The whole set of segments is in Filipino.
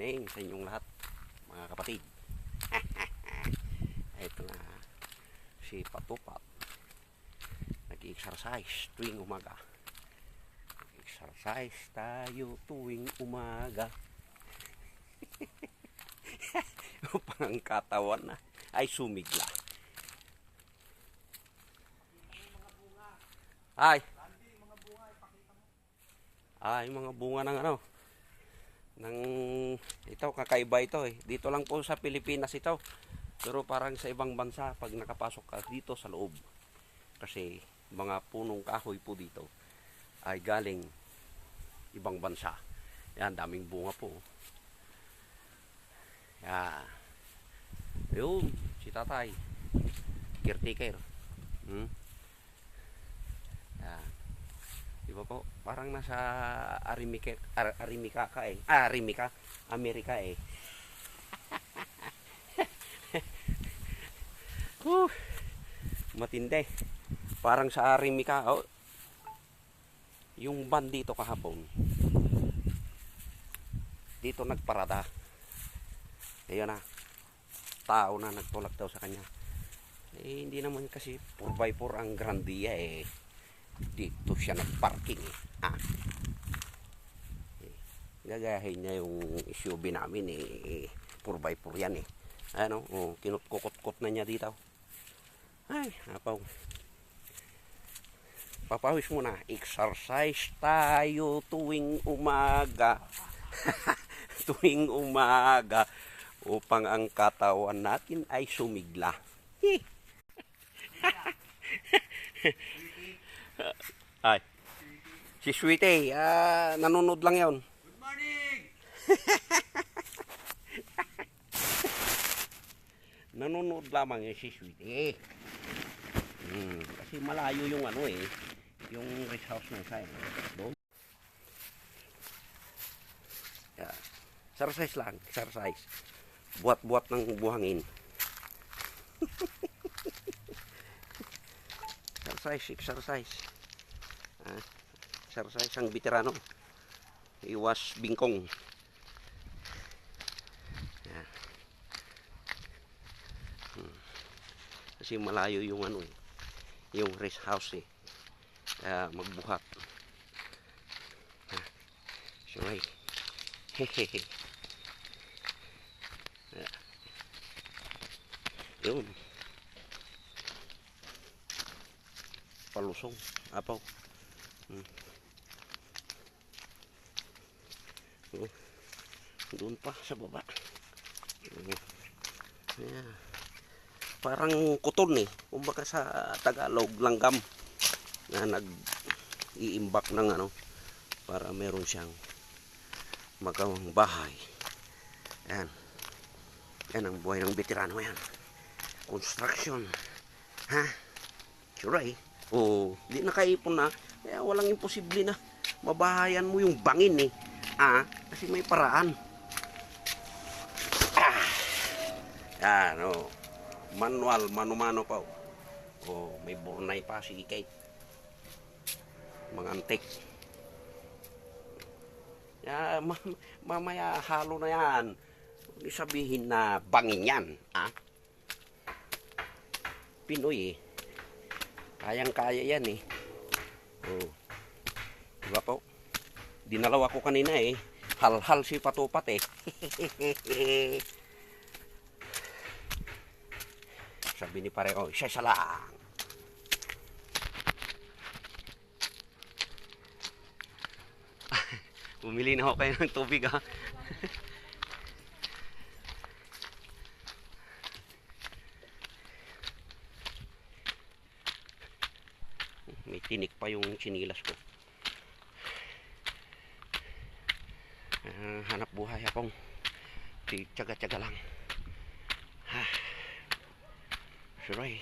morning sa inyong lahat, mga kapatid. Ito na si Patupat. Nag-exercise tuwing umaga. Nag-exercise tayo tuwing umaga. Upang ang katawan na ay sumigla. Mga bunga ng ano, ng ito, kakaiba ito eh. Dito lang po sa Pilipinas ito. Pero parang sa ibang bansa pag nakapasok ka dito sa loob. Kasi mga punong kahoy po dito ay galing ibang bansa. Yan, daming bunga po. Yan. Yun, si tatay. Caretaker. Yan. Diba po? Parang nasa Arimika ka eh. Arimika, Amerika eh. Matindi. Parang sa Arimika. Oh, yung van dito kahapon. Dito nagparada. Ayun na. Tao na nagtulak daw sa kanya. Eh, hindi naman kasi 4x4 ang Grandia eh. Dito siya nagparking eh. Gagahin niya yung SUV namin eh. 4x4 yan eh. Ano, kinutkukot-kot na niya dito. Ay, apaw. Papawis muna. Exercise tayo tuwing umaga. Tuwing umaga. Upang ang katawan natin ay sumigla. Ay. Si Sweetie, nanonood lang yon. Good morning! Nanonood lamang yun si Sweetie. Kasi malayo yung ano eh. Yung rest house ng sa'yo. Doon. Yeah. Exercise lang. Exercise. Buat-buat ng buhangin. Exercise. Exercise ang veterano. Iwas bingkong. Yeah. Kasi malayo yung ano eh. Yung rest house eh. Magbuhat. Sorry. Hehehe. Yun. Palusong. Apaw. Doon pa sa baba. Yeah. Parang kuton eh. Kumbaga sa Tagalog, langgam. Na nag-iimbak ng ano. Para meron siyang magawang bahay. Yan. Yan ang buhay ng veterano yan. Construction. Ha? Sure eh. Di nakaipon na. Kaya walang imposible na mabahayan mo yung bangin eh. Kasi may paraan. Yan manual, mano-mano pa. May burnay pa si Kate. Mga antik. Mamaya halo na yan. Hindi sabihin na bangin yan. Pinoy eh. Kayang-kaya yan eh. Diba po? Dinalawa ko kanina eh. Hal-hal si Patupat eh. Sabi ni pare, isa lang. Bumili na ako kayo ng tubig ha. May tinik pa yung sinilas ko. Hanap buhay akong tiyaga-tiyaga lang. Suray.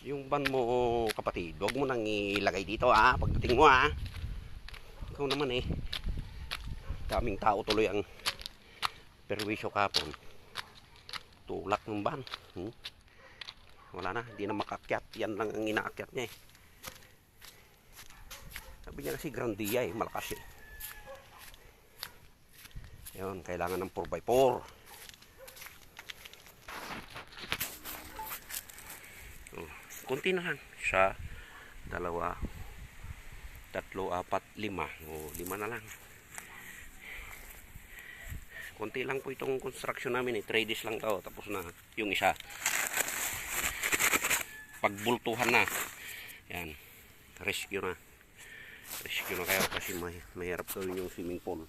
Yung ban mo kapatid, huwag mo nang ilagay dito pagdating mo ikaw naman eh. Daming tao tuloy ang perwisyo kapon. Tulak ng ban. Wala na, hindi na makakyat. Yan lang ang inaakyat niya eh. Sabi niya kasi Grandia eh, malakas eh. Yun, kailangan ng 4x4. Kunti na lang. Isa, dalawa, tatlo, apat, lima. O, 5 na lang. Kunti lang po itong construction namin 3 days lang to. Tapos na yung isa. Pagbultuhan na. Yan. Rescue na. Rescue na kayo kasi mahirap gawin yung swimming pool.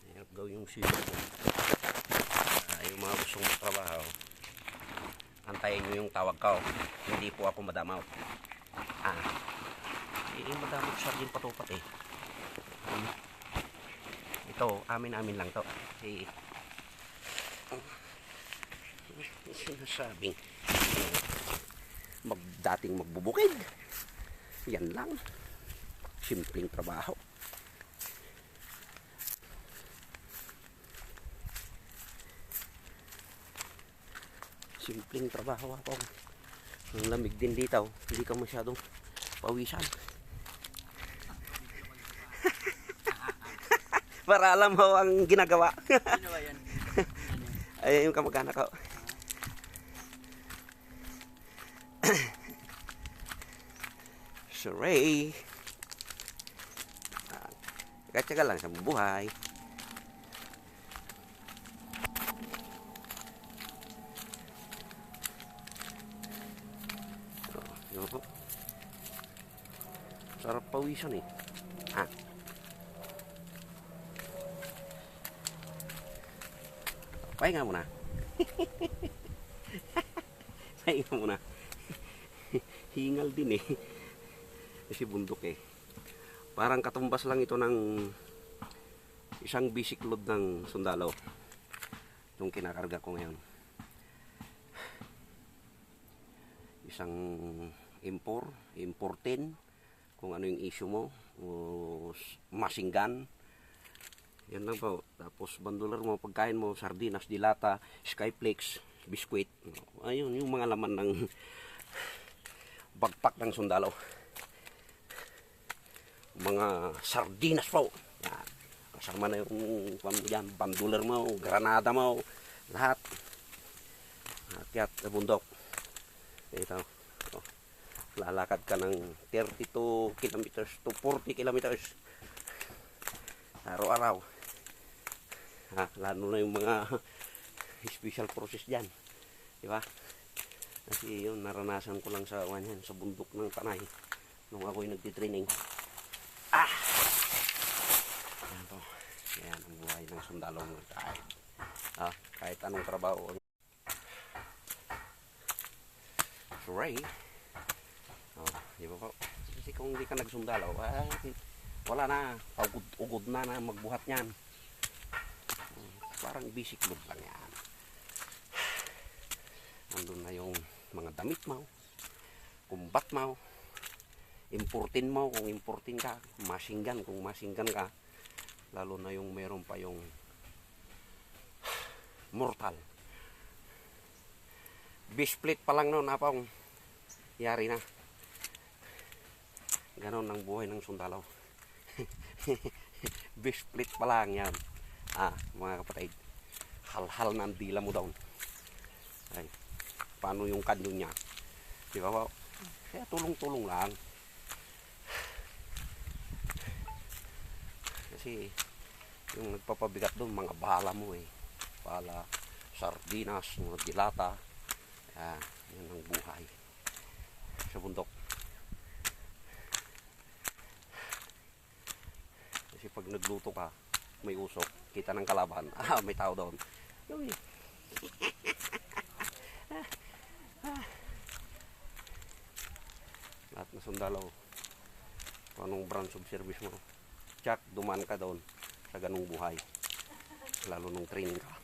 Mahirap gawin yung swimming pool. Yung mga gustong trabaho, antayin nyo yung tawag ko. Hindi po ako madamaw. Madamaw siya din patupat eh. Ito, amin-amin lang to. Sinasabing dating magbubukid. Yan lang. Simpleng trabaho. Simpleng trabaho ako. Ang lamig din dito. Hindi ka masyadong pawisan. Para alam mo ang ginagawa. Ay, yung kamag-anak ko. So, Ray. Tsaga-tsaga lang sa buhay. Yun po. Sarap pawisan eh. Pahinga muna. Pahinga muna. Hingal din eh. Kasi bundok eh. Parang katumbas lang ito ng isang basic load ng sundalo. Itong kinakarga ko ngayon. Isang importin, kung ano yung issue mo, o machine gun. Yan lang po. Tapos bandular mo, pagkain mo, sardinas, dilata, skyflakes, biskwit. Ayun, yung mga laman ng bagpak ng sundalo. Mga sardinas po. Yan. Kasama na yung bandular mo, granada mo, lahat. Akyat sa bundok. Ito. Lalakad ka ng 32 kilometers to 40 kilometers araw-araw. Lalo na yung mga special process dyan. Diba? Kasi yun, naranasan ko lang sa bundok ng Tanay nung ako'y nagtitraining. Yan po. Yan ang buhay ng sundalo mo. Kahit anong trabaho. Ray. Di ba po? Kasi kung hindi ka nagsundalo, wala na. Ugod na magbuhat niyan. Parang basic load lang yan. Nandun na yung mga damit mo, kumbat mo, importin mo kung importin ka, machine gun kung machine gun ka, lalo na yung meron pa yung mortal. Base plate pa lang noon, apang yari na. Ganon ang buhay ng sundalo. Base plate pa lang yan. Mga kapatid, hal-hal na ang dila mo daw. Ay, paano yung kanyo niya? Di ba ba? Kaya tulong-tulong lang. Kasi yung nagpapabigat doon, mga bala mo eh. Bala, sardinas, mga dilata. Yan ang buhay sa bundok. Kasi pag nagluto ka, may usok, kita ng kalaban, may tao doon. Yung lahat na sundalo, anong branch of service mo, tsak, dumaan ka doon sa ganung buhay, lalo nung training ka.